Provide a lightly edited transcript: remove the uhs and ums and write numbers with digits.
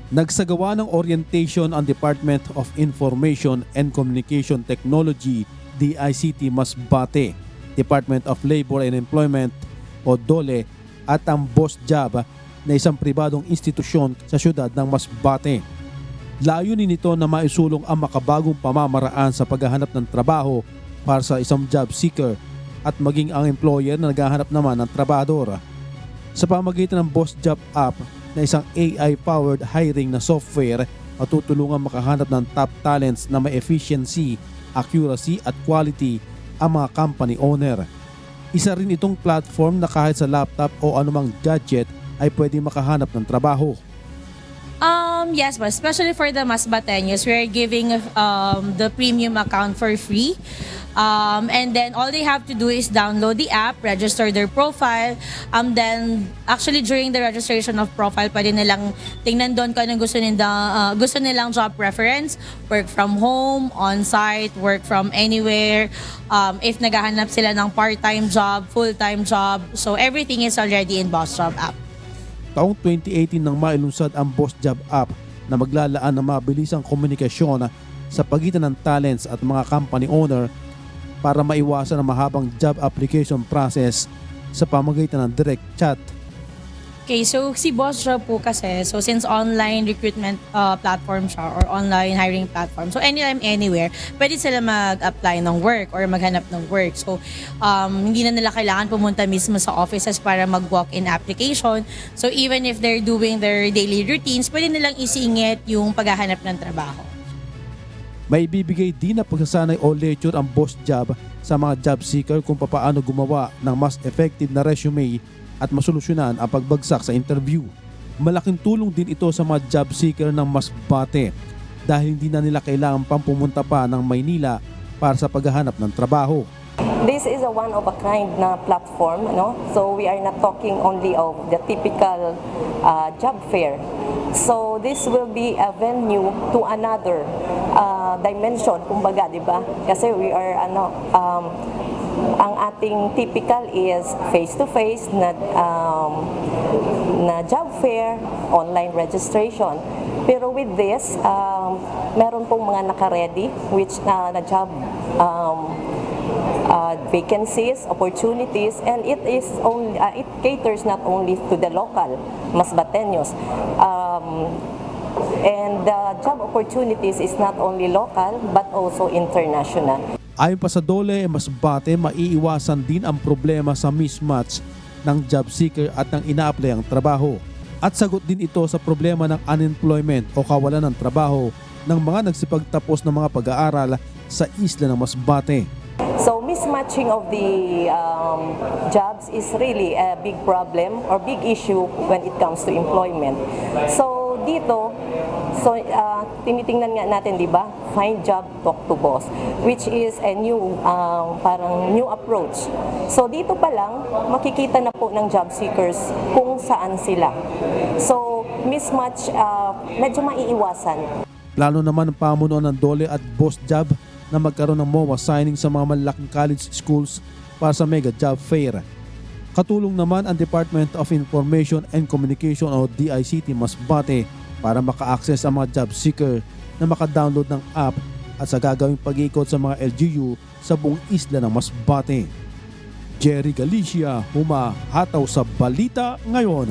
Nagsagawa ng orientation ang Department of Information and Communication Technology, DICT Masbate, Department of Labor and Employment o DOLE at ang BOSJAB na isang pribadong institusyon sa syudad ng Masbate. Layunin nito na maisulong ang makabagong pamamaraan sa paghahanap ng trabaho para sa isang job seeker at maging ang employer na naghahanap naman ng trabahador. Sa pamamagitan ng BOSJAB app na isang AI-powered hiring na software, matutulungan makahanap ng top talents na may efficiency, accuracy at quality ang mga company owner. Isa rin itong platform na kahit sa laptop o anumang gadget ay pwede makahanap ng trabaho. Yes, but especially for the Masbateños, we're giving the premium account for free. And then all they have to do is download the app, register their profile. Then actually during the registration of profile, pwede nilang tingnan doon kung anong gusto nilang job preference, work from home, on-site, work from anywhere. If naghahanap sila ng part-time job, full-time job. So everything is already in BOSJAB app. Taong 2018 nang mailunsad ang BOSJAB app na maglalaan ng mabilisang komunikasyon sa pagitan ng talents at mga company owner para maiwasan ang mahabang job application process sa pamamagitan ng direct chat. Okay, so si BOSJAB po kasi, so since online recruitment platform siya or online hiring platform, so anytime, anywhere, pwede sila mag-apply ng work or maghanap ng work. So hindi na nila kailangan pumunta mismo sa offices para mag-walk-in application. So even if they're doing their daily routines, pwede nilang isingit yung paghahanap ng trabaho. May ibibigay din na pagsasanay o lecture ang BOSJAB sa mga job seeker kung paano gumawa ng mas effective na resume at masolusyonan ang pagbagsak sa interview. Malaking tulong din ito sa mga job seeker ng Masbate dahil hindi na nila kailangan pang pumunta pa ng Maynila para sa paghahanap ng trabaho. This is a one-of-a-kind na platform, no? So we are not talking only of the typical job fair. So this will be a venue to another dimension, kumbaga, di ba? Kasi we are ang ating typical is face-to-face na job fair, online registration. Pero with this, meron pong mga naka-ready which na job vacancies, opportunities, and it caters not only to the local Masbateños. And the job opportunities is not only local but also international. Ayon pa sa DOLE Masbate, maiiwasan din ang problema sa mismatch ng job seeker at ng ina-apply ang trabaho. At sagot din ito sa problema ng unemployment o kawalan ng trabaho ng mga nagsipagtapos ng mga pag-aaral sa isla ng Masbate. So mismatching of the jobs is really a big problem or big issue when it comes to employment. So dito, tinitingnan nga natin, di ba? Find job, talk to boss, which is a new, parang new approach. So dito pa lang, makikita na po ng job seekers kung saan sila. So mismatch, medyo maiiwasan. Plano naman ang pamunuan ng DOLE at BOSJAB na magkaroon ng MOA signing sa mga malalaking college schools para sa mega job fair. Katulong naman ang Department of Information and Communication o DICT Masbate para maka-access ang mga job seeker na maka-download ng app at sa gagawing pag-iikot sa mga LGU sa buong isla ng Masbate. Jerry Galicia, humahataw sa Balita Ngayon.